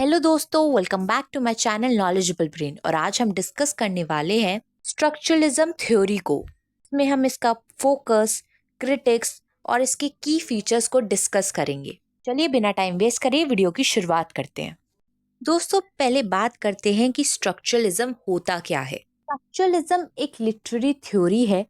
Hello दोस्तों, welcome back to my channel knowledgeable brain. और आज हम डिस्कस करने वाले हैं स्ट्रक्चरलिज्म थ्योरी को। इसमें हम इसका फोकस, क्रिटिक्स और इसके की फीचर्स को डिस्कस करेंगे। चलिए बिना टाइम वेस्ट करे वीडियो की शुरुआत करते हैं। दोस्तों, पहले बात करते हैं कि स्ट्रक्चरलिज्म होता क्या है। स्ट्रक्चरलिज्म एक लिटरेरी थ्योरी है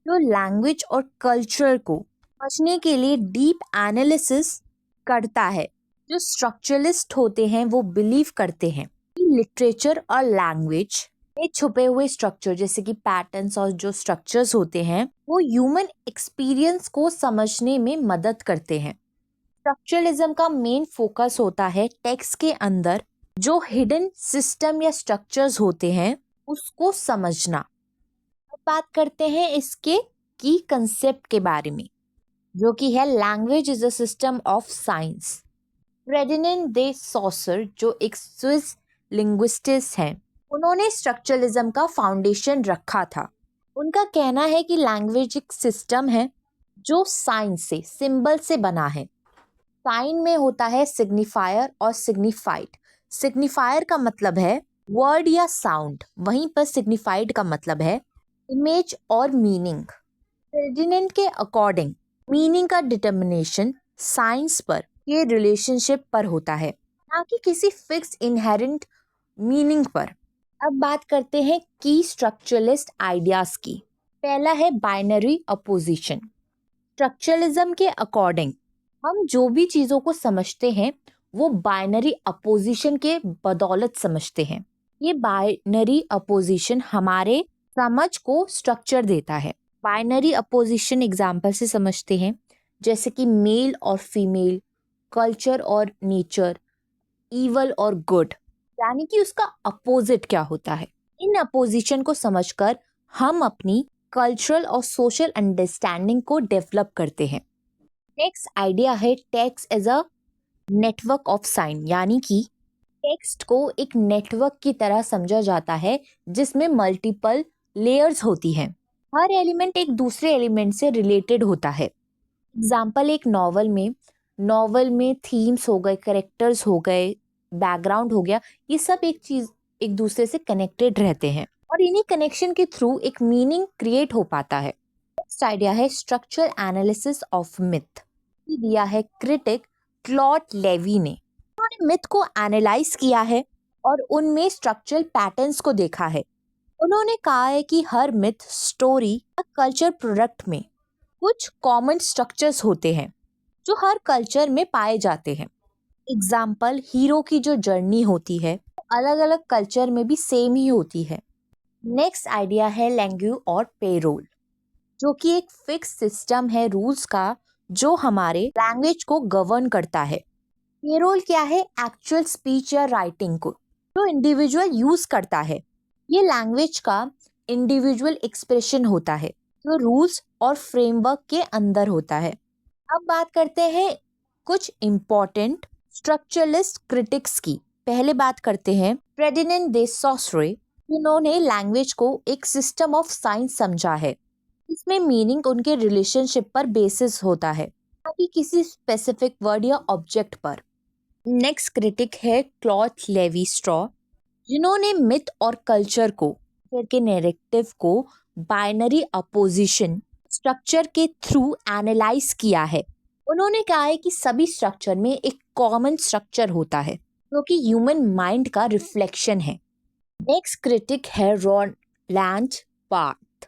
जो लैंग्वेज और कल्चर को समझने के लिए डीप एनालिसिस करता है। जो स्ट्रक्चरलिस्ट होते हैं वो बिलीव करते हैं कि लिटरेचर और लैंग्वेज में छुपे हुए स्ट्रक्चर जैसे कि पैटर्न्स और जो स्ट्रक्चर्स होते हैं वो ह्यूमन एक्सपीरियंस को समझने में मदद करते हैं। स्ट्रक्चरलिज्म का मेन फोकस होता है टेक्स्ट के अंदर जो हिडन सिस्टम या स्ट्रक्चर्स होते हैं उसको समझना। अब बात करते हैं इसके की कंसेप्ट के बारे में, जो कि है language is a system of science. Ferdinand de Saussure जो एक स्विस लिंग्विस्टिस्ट हैं, उन्होंने स्ट्रक्चरलिज्म का फाउंडेशन रखा था। उनका कहना है कि लैंग्वेज एक सिस्टम है जो साइन से, सिंबल से बना है। साइन में होता है सिग्निफायर और सिग्निफाइड। सिग्निफायर का मतलब है वर्ड या साउंड, वहीं पर सिग्निफाइड का मतलब है इमेज और मीनिंग। फ्रेडिनेंड के अकॉर्डिंग मीनिंग का डिटर्मिनेशन साइंस पर ये रिलेशनशिप पर होता है, ना कि किसी फिक्स इनहेरेंट मीनिंग पर। अब बात करते हैं की स्ट्रक्चरलिस्ट आइडियाज की। पहला है बाइनरी अपोजिशन। स्ट्रक्चरलिज्म के अकॉर्डिंग हम जो भी चीजों को समझते हैं वो बाइनरी अपोजिशन के बदौलत समझते हैं। ये बाइनरी अपोजिशन हमारे समझ को स्ट्रक्चर देता है। बाइनरी अपोजिशन एग्जाम्पल से समझते हैं, जैसे कि मेल और फीमेल, कल्चर और नेचर, इवल और गुड, यानी कि उसका अपोजिट क्या होता है। इन अपोजिशन को समझकर हम अपनी कल्चरल और सोशल अंडरस्टैंडिंग को डेवलप करते हैं। नेक्स्ट आइडिया है text as a network of sign, यानी कि टेक्स्ट को एक नेटवर्क की तरह समझा जाता है जिसमें मल्टीपल लेयर्स होती हैं। हर एलिमेंट एक दूसरे एलिमेंट से रिलेटेड होता है। एग्जाम्पल, एक नॉवल में थीम्स हो गए, कैरेक्टर्स हो गए, बैकग्राउंड हो गया, ये सब एक चीज एक दूसरे से कनेक्टेड रहते हैं और इन्हीं कनेक्शन के थ्रू एक मीनिंग क्रिएट हो पाता है। नेक्स्ट आइडिया है स्ट्रक्चर एनालिसिस ऑफ मिथ। दिया है क्रिटिक क्लॉड लेवी ने। उन्होंने मिथ को एनालाइज किया है और उनमें स्ट्रक्चरल पैटर्न्स को देखा है। उन्होंने कहा है कि हर मिथ, स्टोरी या कल्चर प्रोडक्ट में कुछ कॉमन स्ट्रक्चर्स होते हैं जो हर कल्चर में पाए जाते हैं। एग्जाम्पल, हीरो की जो जर्नी होती है अलग अलग कल्चर में भी सेम ही होती है। नेक्स्ट आइडिया है लैंग्वेज और पेरोल, जो कि एक फिक्स सिस्टम है रूल्स का जो हमारे लैंग्वेज को गवर्न करता है। पेरोल क्या है? एक्चुअल स्पीच या राइटिंग को जो इंडिविजुअल यूज करता है। ये लैंग्वेज का इंडिविजुअल एक्सप्रेशन होता है जो रूल्स और फ्रेमवर्क के अंदर होता है। अब बात करते हैं कुछ इम्पोर्टेंट स्ट्रक्चरलिस्ट क्रिटिक्स की। पहले बात करते हैं फ्रेडिनेंड दे सॉसरे, जिन्होंने लैंग्वेज को एक सिस्टम ऑफ साइंस समझा है। इसमें मीनिंग उनके रिलेशनशिप पर बेसिस होता है, ना कि किसी स्पेसिफिक वर्ड या ऑब्जेक्ट पर। नेक्स्ट क्रिटिक है क्लॉड लेवी स्ट्रॉ, जिन्होंने मिथ और कल्चर के नैरेटिव को बाइनरी अपोजिशन स्ट्रक्चर के थ्रू एनालाइज किया है। उन्होंने कहा है कि सभी स्ट्रक्चर में एक कॉमन स्ट्रक्चर होता है जो कि ह्यूमन माइंड का रिफ्लेक्शन है। नेक्स्ट क्रिटिक है रोलैंड बार्थ,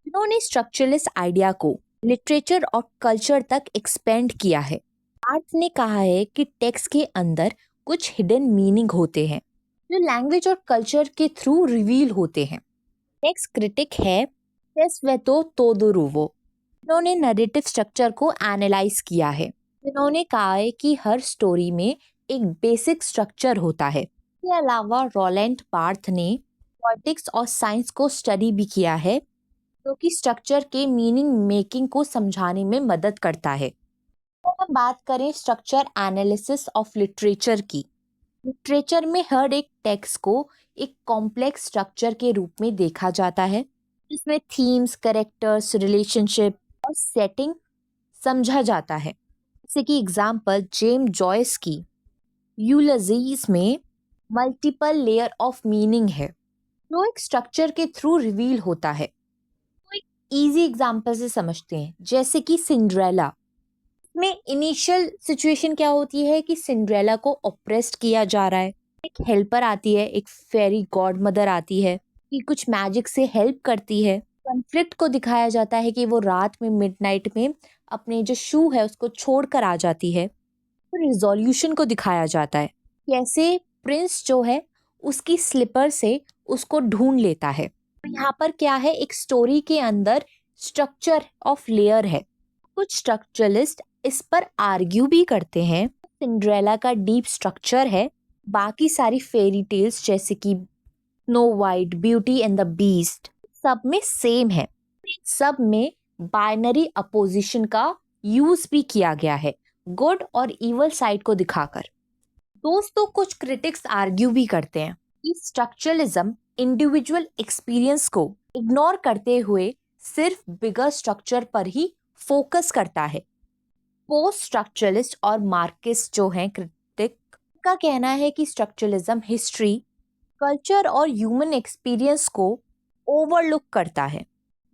जिन्होंने स्ट्रक्चरलेस आइडिया को लिटरेचर और कल्चर तक एक्सपेंड किया है। बार्थ ने कहा है कि टेक्स्ट के अंदर कुछ हिडन मीनिंग होते हैं जो लैंग्वेज और कल्चर के थ्रू रिवील होते हैं। नेक्स्ट क्रिटिक है सेस्वेतो तोदोरोवो, जिन्होंने नैरेटिव स्ट्रक्चर को एनालाइज किया है। जिन्होंने कहा है कि हर स्टोरी में एक बेसिक स्ट्रक्चर होता है। इसके अलावा रोलैंड बार्थ ने पॉलिटिक्स और साइंस को स्टडी भी किया है, जो कि स्ट्रक्चर के मीनिंग मेकिंग को समझाने में मदद करता है। तो हम बात करें स्ट्रक्चर एनालिसिस ऑफ लिटरेचर की। लिटरेचर में हर एक टेक्स्ट को एक कॉम्प्लेक्स स्ट्रक्चर के रूप में देखा जाता है, जिसमें थीम्स, कैरेक्टर्स, रिलेशनशिप और सेटिंग समझा जाता है। जैसे कि एग्जाम्पल जेम्स जॉयस की यूलजीज में मल्टीपल लेयर ऑफ मीनिंग है जो एक स्ट्रक्चर के थ्रू रिवील होता है। तो एक इजी एग्जांपल से समझते हैं, जैसे कि सिंड्रेला में इनिशियल सिचुएशन क्या होती है कि सिंड्रेला को ऑप्रेस्ड किया जा रहा है। एक हेल्पर आती है, एक फेरी गॉड मदर आती है कि कुछ मैजिक से हेल्प करती है। कॉन्फ्लिक्ट को दिखाया जाता है कि वो रात में मिडनाइट में अपने जो शू है उसको छोड़कर आ जाती है। तो रिजोल्यूशन को दिखाया जाता है, कैसे प्रिंस जो है उसकी स्लीपर से उसको ढूंढ लेता है। तो यहाँ पर क्या है, एक स्टोरी के अंदर स्ट्रक्चर ऑफ लेयर है। कुछ स्ट्रक्चरलिस्ट इस पर आर्ग्यू भी करते हैं सिंड्रेला का डीप स्ट्रक्चर है, बाकी सारी फेरी टेल्स जैसे कि snow white, beauty and the beast सब में सेम है। सब में बाइनरी अपोजिशन का यूज भी किया गया है, गुड और इवल साइड को दिखाकर। दोस्तों, कुछ क्रिटिक्स आर्ग्यू भी करते हैं कि स्ट्रक्चरलिज्म इंडिविजुअल एक्सपीरियंस को इग्नोर करते हुए सिर्फ बिगर स्ट्रक्चर पर ही फोकस करता है। पोस्ट स्ट्रक्चरलिस्ट और मार्क्सिस्ट जो हैं क्रिटिक का कहना है कि स्ट्रक्चरलिज्म हिस्ट्री, कल्चर और ह्यूमन एक्सपीरियंस को ओवरलुक करता है।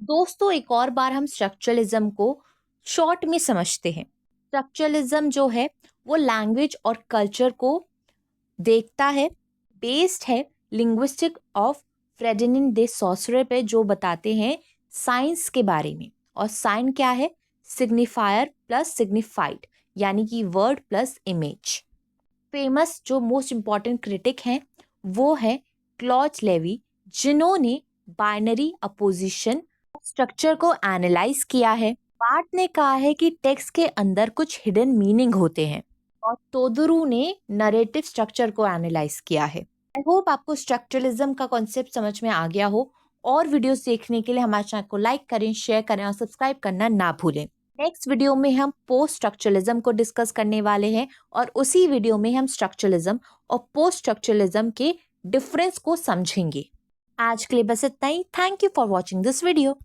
दोस्तों, एक और बार हम स्ट्रक्चरलिज्म को शॉर्ट में समझते हैं। स्ट्रक्चरलिज्म जो है वो लैंग्वेज और कल्चर को देखता है, बेस्ड है लिंग्विस्टिक ऑफ फ्रेडरिक दे सॉसरे पे, जो बताते हैं साइंस के बारे में। और साइन क्या है, सिग्निफायर प्लस सिग्निफाइड, यानी कि वर्ड प्लस इमेज। फेमस जो मोस्ट इम्पॉर्टेंट क्रिटिक हैं वो है क्लॉज लेवी, जिन्होंने बाइनरी अपोजिशन स्ट्रक्चर को एनालाइज किया है। बार्ट ने कहा है कि टेक्स्ट के अंदर कुछ हिडन मीनिंग होते हैं, और तोदरू ने नरेटिव स्ट्रक्चर को एनालाइज किया है। आई होप आपको स्ट्रक्चरलिज्म का कॉन्सेप्ट समझ में आ गया हो। और वीडियोस देखने के लिए हमारे चैनल को लाइक करें, शेयर करें और सब्सक्राइब करना ना भूलें। नेक्स्ट वीडियो में हम पोस्ट स्ट्रक्चरलिज्म को डिस्कस करने वाले हैं, और उसी वीडियो में हम स्ट्रक्चरलिज्म और पोस्ट स्ट्रक्चरलिज्म के डिफरेंस को समझेंगे। आज के लिए बस इतना ही। Thank you for watching this video.